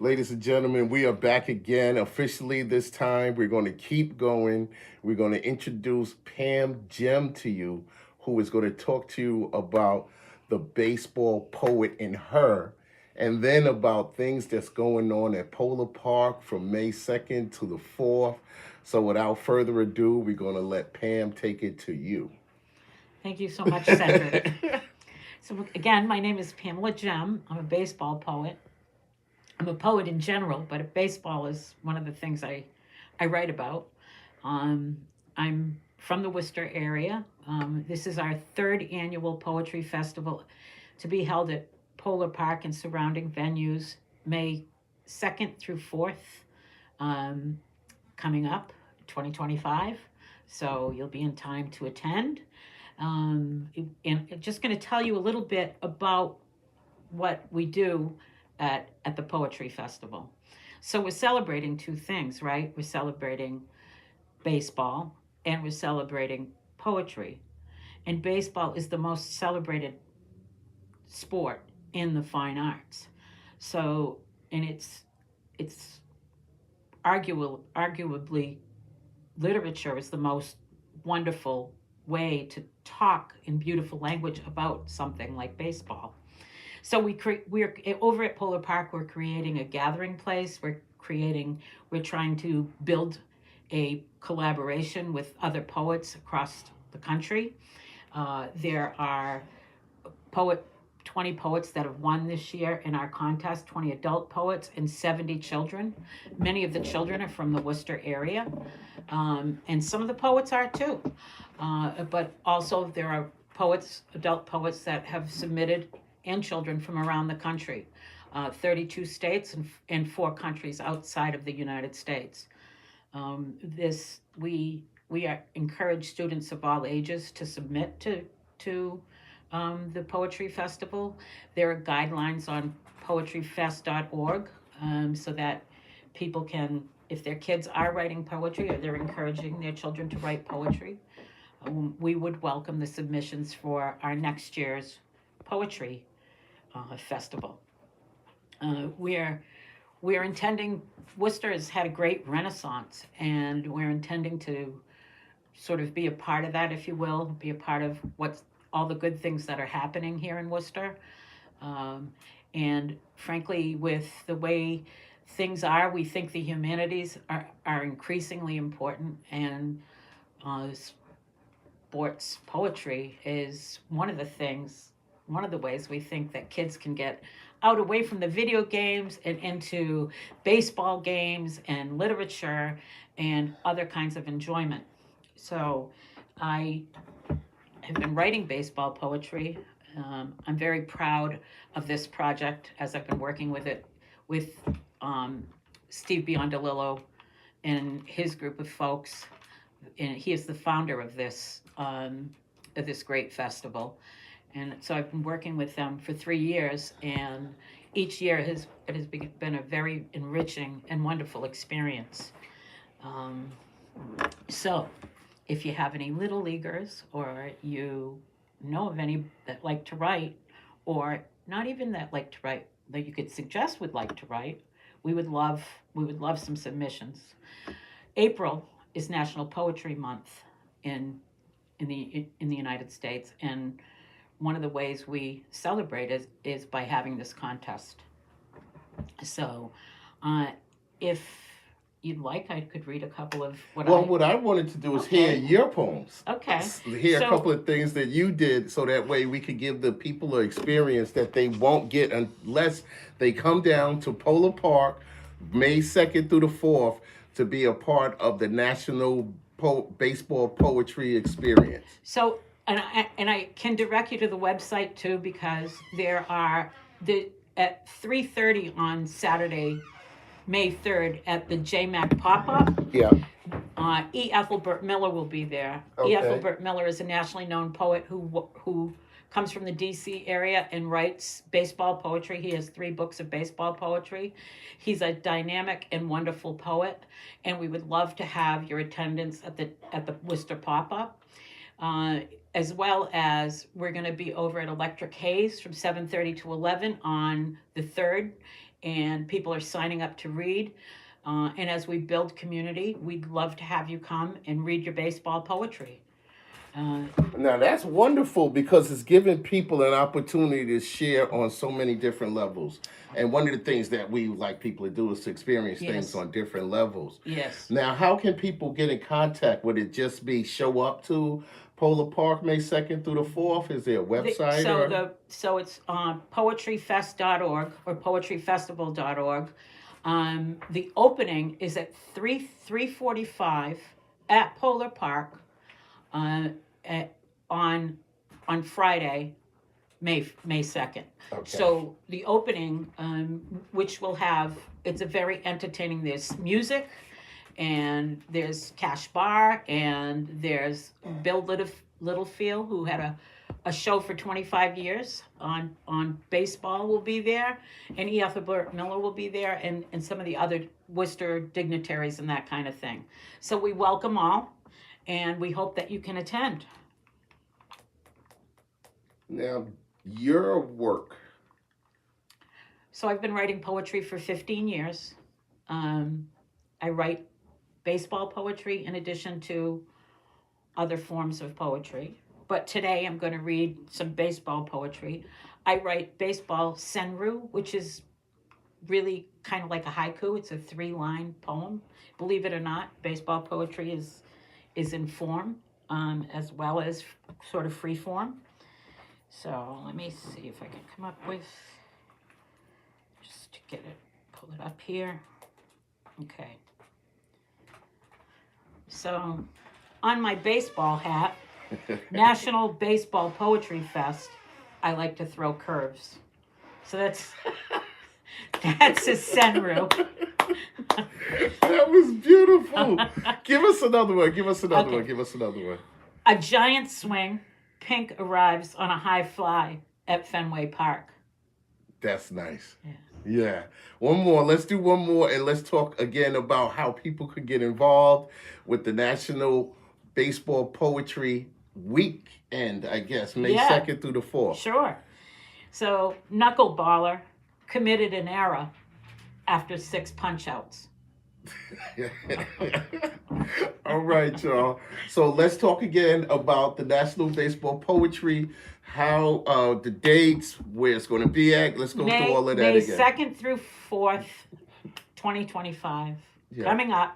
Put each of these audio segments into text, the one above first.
Ladies and gentlemen, we are back again. Officially, this time, we're going to keep going. We're going to introduce Pam Gemme to you, who is going to talk to you about the baseball poet in her, and then about things that's going on at Polar Park from May 2nd to the 4th. So, without further ado, we're going to let Pam take it to you. Thank you so much, Cedric. So, again, my name is Pamela Gemme. I'm a baseball poet. I'm a poet in general, but baseball is one of the things I write about. Um, I'm from the Worcester area. This is our third annual poetry festival to be held at Polar Park and surrounding venues May 2nd through 4th, um, coming up 2025. So you'll be in time to attend. And just going to tell you a little bit about what we do at the Poetry Festival. So we're celebrating two things, right? We're celebrating baseball and we're celebrating poetry. And baseball is the most celebrated sport in the fine arts. So, and it's arguably literature is the most wonderful way to talk in beautiful language about something like baseball. So we're over at Polar Park. We're creating a gathering place. We're trying to build a collaboration with other poets across the country. There are poet 20 poets that have won this year in our contest, 20 adult poets and 70 children. Many of the children are from the Worcester area, and some of the poets are too. But also there are adult poets that have submitted, and children from around the country, 32 states and 4 countries outside of the United States. This we encourage students of all ages to submit to the Poetry Festival. There are guidelines on poetryfest.org, so that people can, if their kids are writing poetry or they're encouraging their children to write poetry, we would welcome the submissions for our next year's poetry festival. We're intending, Worcester has had a great renaissance, and we're intending to sort of be a part of that, if you will, be a part of what's all the good things that are happening here in Worcester. And frankly, with the way things are, we think the humanities are increasingly important, and sports poetry is one of the ways we think that kids can get out away from the video games and into baseball games and literature and other kinds of enjoyment. So I have been writing baseball poetry. I'm very proud of this project as I've been working with it with Steve Biondolillo and his group of folks. And he is the founder of this great festival. And so I've been working with them for 3 years, and each year it has been a very enriching and wonderful experience. Um, so if you have any little leaguers, or you know of any that like to write, or not even that like to write, that you could suggest would like to write, we would love some submissions. April is National Poetry Month in the United States, and one of the ways we celebrate is by having this contest. So, if you'd like, I could read a couple of Well, what I wanted to do is hear your poems. Okay. Hear a couple of things that you did, so that way we could give the people an experience that they won't get unless they come down to Polar Park May 2nd through the 4th to be a part of the National Baseball Poetry Experience. So, and I can direct you to the website too, because there are at 3:30 on Saturday, May 3rd, at the JMAC pop-up. Yeah. E. Ethelbert Miller will be there. Okay. E. Ethelbert Miller is a nationally known poet who comes from the DC area and writes baseball poetry. He has 3 books of baseball poetry. He's a dynamic and wonderful poet, and we would love to have your attendance at the Worcester pop-up. as well as we're going to be over at Electric Haze from 7:30 to 11 on the 3rd, and people are signing up to read. And as we build community, we'd love to have you come and read your baseball poetry. Now that's wonderful because it's giving people an opportunity to share on so many different levels. And one of the things that we like people to do is to experience Yes. things on different levels. Yes. Now, how can people get in contact? Would it just be show up to Polar Park May 2nd through the 4th? Is there a website? So it's poetryfest.org or poetryfestival.org. The opening is at 3:45 at Polar Park on Friday, May 2nd. Okay. So the opening, which will have, it's a very entertaining. There's music, and there's Cash Bar, and there's Bill Littlefield, who had a show for 25 years on baseball, will be there, and E. Ethelbert Miller will be there, and some of the other Worcester dignitaries and that kind of thing. So we welcome all, and we hope that you can attend. Now, your work. So I've been writing poetry for 15 years. I write baseball poetry in addition to other forms of poetry. But today I'm going to read some baseball poetry. I write baseball senru, which is really kind of like a haiku. It's a 3-line poem. Believe it or not, baseball poetry is in form as well as sort of free form. So let me see if I can come up with, just to get it, pull it up here. Okay. So on my baseball hat, National Baseball Poetry Fest, I like to throw curves. So that's a senru. That was beautiful. Give us another one. Okay. A giant swing, Pink arrives on a high fly at Fenway Park. That's nice. Yeah. Yeah. One more. Let's do one more, and let's talk again about how people could get involved with the National Baseball Poetry Weekend, I guess, May 2nd through the 4th. Sure. So, knuckleballer committed an error after 6 punch-outs. All right, y'all. So let's talk again about the National Baseball Poetry, how the dates, where it's going to be at. Let's go through all of that May again. May 2nd through 4th, 2025. Yeah. Coming up.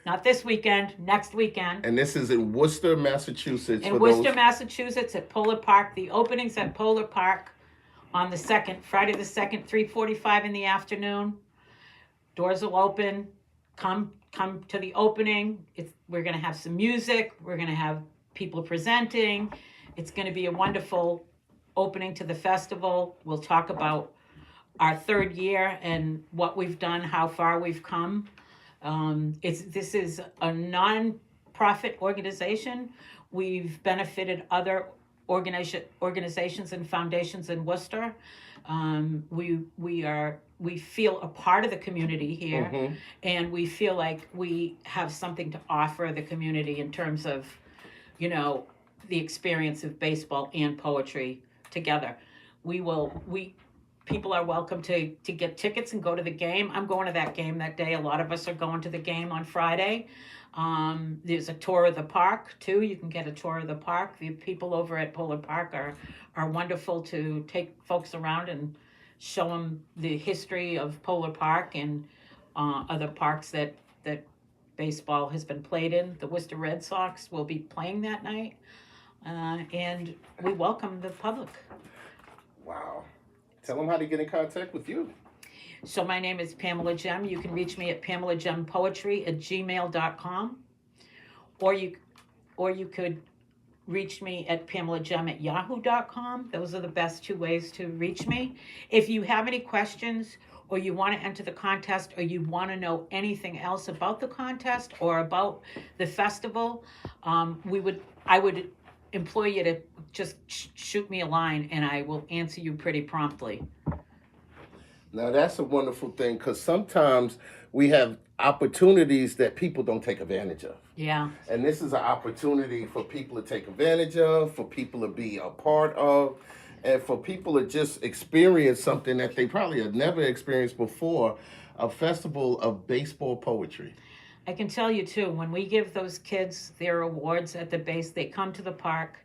Not this weekend, next weekend. And this is in Worcester, Massachusetts. Massachusetts at Polar Park. The opening's at Polar Park on the 2nd, Friday the 2nd, 3:45 in the afternoon. Doors will open. Come to the opening. We're going to have some music. We're going to have people presenting. It's going to be a wonderful opening to the festival. We'll talk about our 3rd year and what we've done, how far we've come. This is a non-profit organization. We've benefited other organizations and foundations in Worcester. We feel a part of the community here, mm-hmm. and we feel like we have something to offer the community in terms of, the experience of baseball and poetry together. People are welcome to get tickets and go to the game. I'm going to that game that day. A lot of us are going to the game on Friday. There's a tour of the park too. You can get a tour of the park. The people over at Polar Park are wonderful to take folks around and show them the history of Polar Park and other parks that baseball has been played in. The Worcester Red Sox will be playing that night, and we welcome the public. Wow. Tell them how to get in contact with you. So my name is Pamela Gemme. You can reach me at PamelaGemmePoetry@gmail.com, or you could reach me at PamelaGemme@yahoo.com. Those are the best 2 ways to reach me. If you have any questions, or you want to enter the contest, or you want to know anything else about the contest or about the festival, I would implore you to just shoot me a line, and I will answer you pretty promptly. Now that's a wonderful thing because sometimes we have opportunities that people don't take advantage of. Yeah. And this is an opportunity for people to take advantage of, for people to be a part of, and for people to just experience something that they probably had never experienced before, a festival of baseball poetry. I can tell you too, when we give those kids their awards at the base, they come to the park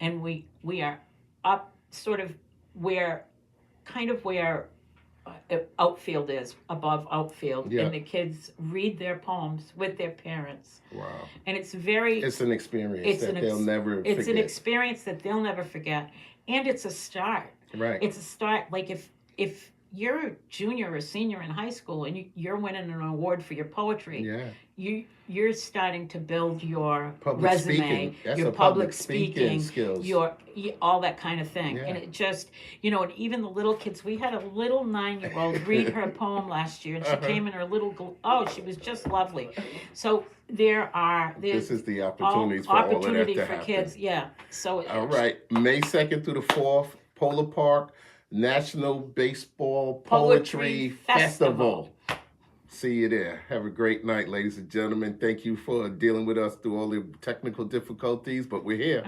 and we are up sort of where kind of where outfield is above outfield, Yeah. and the kids read their poems with their parents. Wow. And it's very It's an experience it's that an they'll ex- never it's forget. an experience that they'll never forget, and it's a start. Right. It's a start. Like if you're a junior or senior in high school and you're winning an award for your poetry, Yeah. you're starting to build your Public resume, speaking. That's your a public speaking speaking, skills. all that kind of thing. Yeah. And it just, and even the little kids. We had a little 9-year-old read her poem last year, and she came in her little. She was just lovely. So there's This is the opportunities for all of opportunity that to for happen. kids. Yeah. So All right, May 2nd through the 4th, Polar Park National Baseball Poetry Festival. See you there. Have a great night, ladies and gentlemen. Thank you for dealing with us through all the technical difficulties, but we're here.